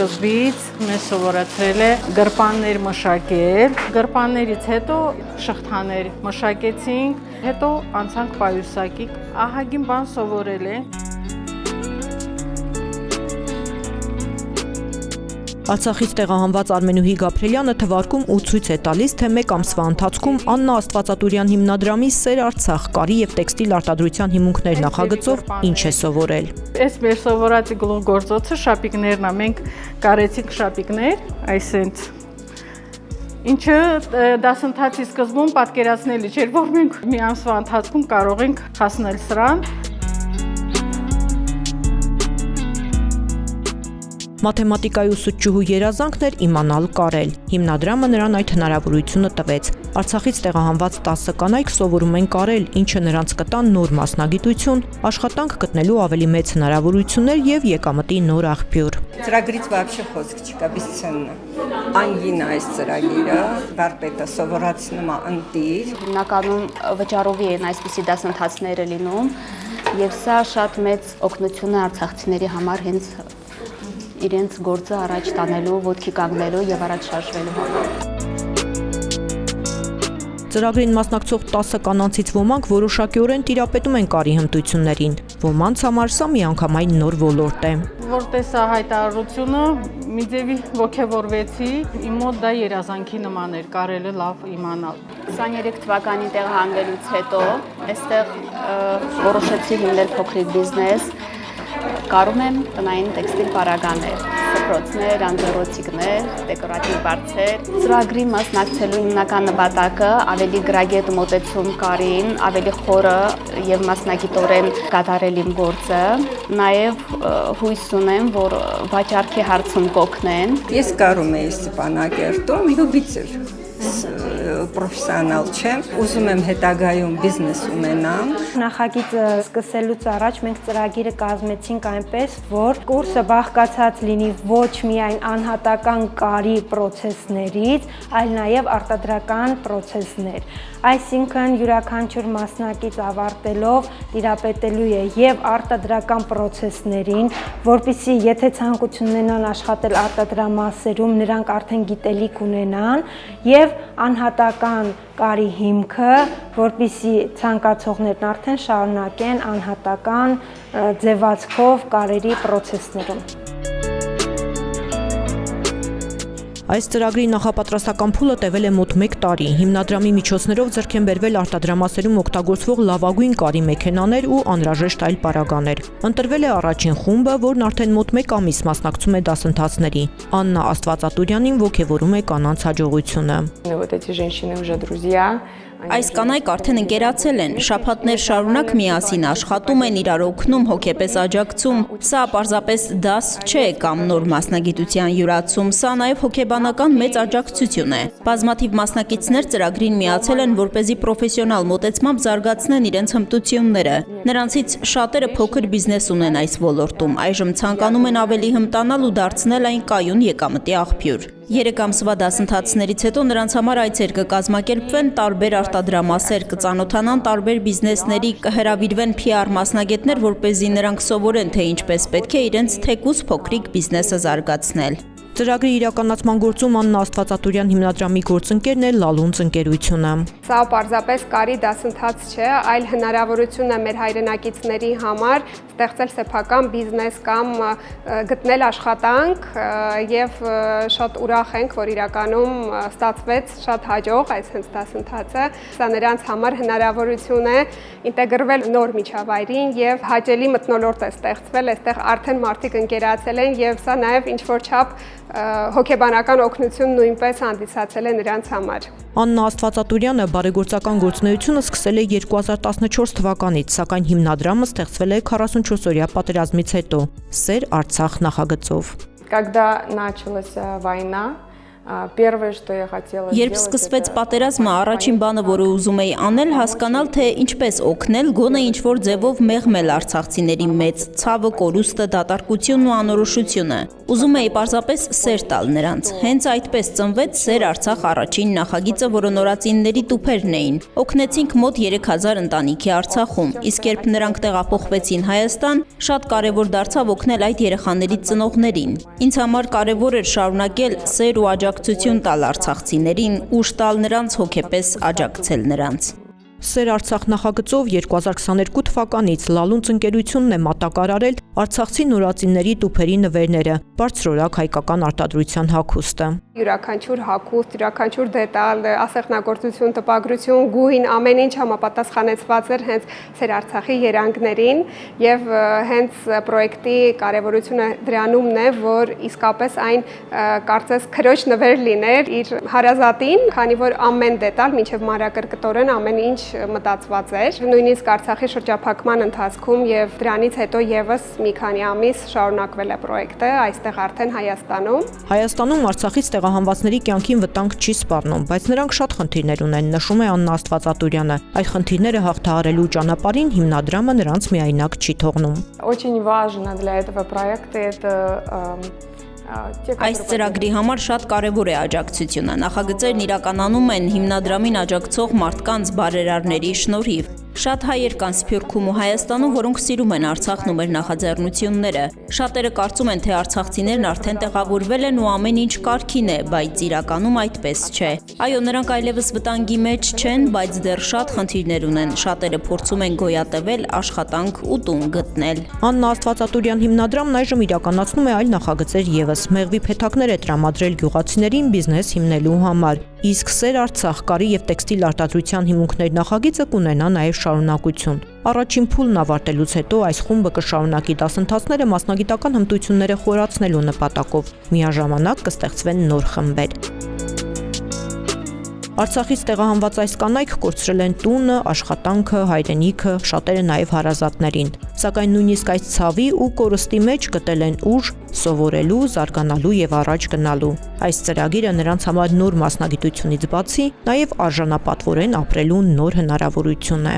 սկզբից մեզ սովորեցրել է գրպաններ մշակել, գրպաններից հետո շղթաներ մշակեցինք, հետո անցանք պայուսակի, ահագին բան սովորել է։ Արցախից տեղահանված Արմենուհի Գաբրելյանը թվարկում ու ցույց է տալիս, թե մեկ ամսվա ընթացքում Աննա Աստվածատուրյան հիմնադրամի Սեր Արցախ կարի եւ տեքստիլ արտադրության հիմունքներ նախագծով ինչ է սովորել։ Այս մեր սովորածի գլուխգործոցը շապիկներն է, մենք կարեցինք շապիկներ, այսինքն ինչը դասընթացի սկզբում պատկերացնելի չէր, որ մենք մի ամսվա ընթացքում կարող ենք հասնել սրան։ Մաթեմատիկայի ուսուցչուհու երազանքն էր իմանալ կարել։ Հիմնադրամը նրան այդ հնարավորությունը տվեց։ Արցախից տեղահանված 10 կանայք սովորում են կարել, ինչը նրանց կտան նոր մասնագիտություն, աշխատանք գտնելու ավելի մեծ հնարավորություններ եւ եկամտի նոր աղբյուր։ Ծրագրից вообще խոսք չկա, բեսցեննա։ Անգին այս ծրագիրը, վարպետը սովորացնում է ընտիր։ Հիմնականում վճարովի են այսպիսի դասընթացները լինում եւ սա շատ մեծ օգնություն է արցախցիների համար հենց իրենց գործը առաջ տանելու, ոտքի կանգնելու եւ առաջ շարժվելու համար։ Ծրագրին մասնակցող 10 կանանցից ոմանք որոշակիորեն տիրապետում են կարի հմտություններին։ Ոմանց համար սա միանգամայն նոր ոլորտ է։ Որ տեսա հայտարարությունը, մի ձևի ոգևորվեցի, իմ մոտ դա երազանքի նման էր, կարելի լավ իմանալ։ 23 թվականին տեղահանվելուց հետո այստեղ որոշեցի հիմնել փոքրիկ բիզնես։ Կարում եմ տնային տեքստիլ պարագաներ, սփռոցներ, անձեռոցիկներ, դեկորատիվ բարձեր։ Ծրագրի մասնակցելու հիմնական նպատակը ավելի գրագետ մոտեցում կարին, ավելի խորը եւ մասնագիտորեն կատարել իմ գործը, նաեւ հույս ունեմ, որ վաճառքի հարցում կօգնեն։ Ես կարում եմ Ստեփանակերտում հյուբիցեր պրոֆեսիոնալ չեմ, ուզում եմ հետագայում բիզնես ունենամ։ Նախագիծը սկսելուց առաջ մենք ծրագիրը կազմեցինք այնպես, որ կուրսը բաղկացած լինի ոչ միայն անհատական կարի պրոցեսներից, այլ նաև արտադրական պրոցեսներ։ Այսինքն յուրաքանչյուր մասնակից ավարտելով տիրապետելու է եւ արտադրական պրոցեսներին, որպեսզի եթե ցանկություն ունենան աշխատել արտադրամասերում, նրանք արդեն գիտելիք ունենան եւ անհատական կարի հիմքը, որպեսզի ցանկացողներն արդեն շարունակեն անհատական ձևացքով կարերի պրոցեսներում։ Այս ծրագրի նախապատրաստական փուլը տևել է մոտ 1 տարի։ Հիմնադրամի միջոցներով ձեռք են բերվել արտադրամասերում օգտագործվող լավագույն կարի մեքենաներ ու անհրաժեշտ այլ պարագաներ։ Ընտրվել է առաջին խումբը, որն արդեն մոտ 1 ամիս մասնակցում է դասընթացների։ Աննա Աստվածատուրյանին ոգևորում է կանանց հաջողությունը։ Այս կանայք արդեն ընկերացել են, շաբաթներ շարունակ միասին աշխատում են, իրար օգնում, հոգեպես աջակցում։ Սա պարզապես դաս չէ կամ նոր մասնագիտության յուրացում, սա նաև հոգեբանական մեծ աջակցություն է։ Բազմաթիվ մասնակիցներ ծրագրին միացել են, որպեսզի պրոֆեսիոնալ մոտեցմամբ զարգացնեն իրենց հմտությունները։ Նրանցից շատերը փոքր բիզնես ունեն այս ոլորտում, այժմ ցանկանում են ավելի հմտանալ ու դարձնել այն կայուն եկամտի աղբյուր։ 3 ամսվա դասընթացներից հետո նրանց համար այցեր կկազմակերպվեն տարբեր արտադրամասեր, կծանոթանան տարբեր բիզնեսների, կհրավիրվեն PR մասնագետներ, որպեսզի նրանք սովորեն, թե ինչպես պետք է իրենց թեկուզ փոքրիկ բիզնեսը զարգացնել։ Ծրագրի իրականացման գործում Աննա Աստվածատուրյան հիմնադրամի գործընկերն է Լալունց ընկերությունը։ Սա պարզապես կարի դասընթաց չէ, այլ հնարավորություն է մեր հայրենակիցների համար ստեղծել սեփական բիզնես կամ գտնել աշխատանք եւ շատ ուրախ ենք, որ իրականում ստացվեց շատ հաջող այս հենց դասընթացը։ Սա նրանց համար հնարավորություն է ինտեգրվել նոր միջավայրին եւ հաճելի մթնոլորտ է ստեղծվել, այստեղ արդեն մարդիկ ընկերացել են եւ սա նաեւ ինչ որ չափ հոգեբանական օգնություն նույնպես հանդիսացել է նրանց համար։ Աննա Աստվածատուրյանը բարեգործական գործունեությունը սկսել է 2014 թվականից, սակայն հիմնադրամը ստեղծվել է 44-օրյա պատերազմից հետո Սեր Արցախ նախագծով։ Когда началась война, Первое, что я хотела Երբ սկսվեց պատերազմը, առաջին բանը, որը ուզում էի անել, հասկանալ, թե ինչպես օգնել, գոնե ինչ-որ ձևով մեղմել արցախցիների մեծ ցավը, կորուստը, դատարկությունն ու անորոշությունը։ Ուզում էի պարզապես սեր տալ նրանց։ Հենց այդպես ծնվեց Սեր Արցախ առաջին նախագիծը, որը նորածինների տուփերն էին։ Օգնեցինք մոտ 3000 ընտանիքի Արցախում, իսկ երբ նրանք տեղափոխվեցին Հայաստան, շատ կարևոր դարձավ օգնել այդ երեխաների ծնողներին։ Ինձ համար կարևոր էր շարունակել սեր ու աջակցություն տալ արցախցիներին, ուժ տալ նրանց, հոգեպես աջակցել նրանց։ Սեր Արցախ նախագծով 2022 թվականից Լալունց ընկերությունն է մատակարարել արցախցի նորածինների տուփերի նվերները, բարձրորակ հայկական արտադրության հագուստը։ Յուրաքանչյուր հագուստ, յուրաքանչյուր դետալ, ասեղնագործություն, տպագրություն, գույն, ամեն ինչ համապատասխանեցված էր հենց Սեր Արցախի երանգներին եւ հենց պրոյեկտի կարեւորությունը դրանումն է, որ իսկապես այն կարծես քրոջ նվեր լիներ իր հարազատին, քանի որ ամեն դետալ, մինչեւ մանրակրկտորեն ամեն ինչ մտածված էր։ Նույնիսկ Արցախի շրջափակման ընթացքում եւ դրանից հետո եւս մի քանի ամիս շարունակվել է պրոյեկտը այստեղ արդեն Հայաստանում։ Հայաստանում Արցախից տեղահանվածների կյանքին վտանգ չի սպառնում, բայց նրանք շատ խնդիրներ ունեն, նշում է Աննա Աստվածատուրյանը։ Այդ խնդիրները հաղթահարելու ճանապարհին հիմնադրամը նրանց միայնակ չի թողնում։ Очень важно для этого проекта это Այս ծրագրի համար շատ կարևոր է աջակցությունը։ Նախագծերն իրականանում են հիմնադրամին աջակցող մարդկանց բարերարների շնորհիվ։ Շատ հայեր կան Սփյուռքում ու Հայաստանում, որոնք սիրում են Արցախն ու մեր նախաձեռնությունները։ Շատերը կարծում են, թե արցախցիներն արդեն տեղավորվել են ու ամեն ինչ կարգին է, բայց իրականում այդպես չէ։ Այո, նրանք այլևս վտանգի մեջ չեն, բայց դեռ շատ խնդիրներ ունեն։ Շատերը փորձում են գոյատևել, աշխատանք ու տուն գտնել։ Աննա Աստվածատուրյան հիմնադրամն այժմ իրականացնում է այլ նախագծեր եւս։ Մեղվի փեթակներ է տրամադրել գյուղացիներին բիզնես հիմնելու համար։ Իսկ Սեր Արցախ կարի եւ տեքստիլ արտադրության հիմունքներ նախագիծը կունենա նաեւ շարունակություն։ Առաջին փուլն ավարտելուց հետո այս խումբը կշարունակի դասընթացները մասնագիտական հմտությունները խորացնելու նպատակով։ Միաժամանակ կստեղծվեն նոր խմբեր։ Արցախից տեղահանված այս կանայք կորցրել են տունը, աշխատանքը, հայրենիքը, շատերը նաև հարազատներին։ Սակայն նույնիսկ այս ցավի ու կորստի մեջ գտել են ուժ սովորելու, զարգանալու եւ առաջ գնալու։ Այս ծրագիրը նրանց համար նոր մասնագիտությունից բացի նաև արժանապատվորեն ապրելու նոր հնարավորություն է։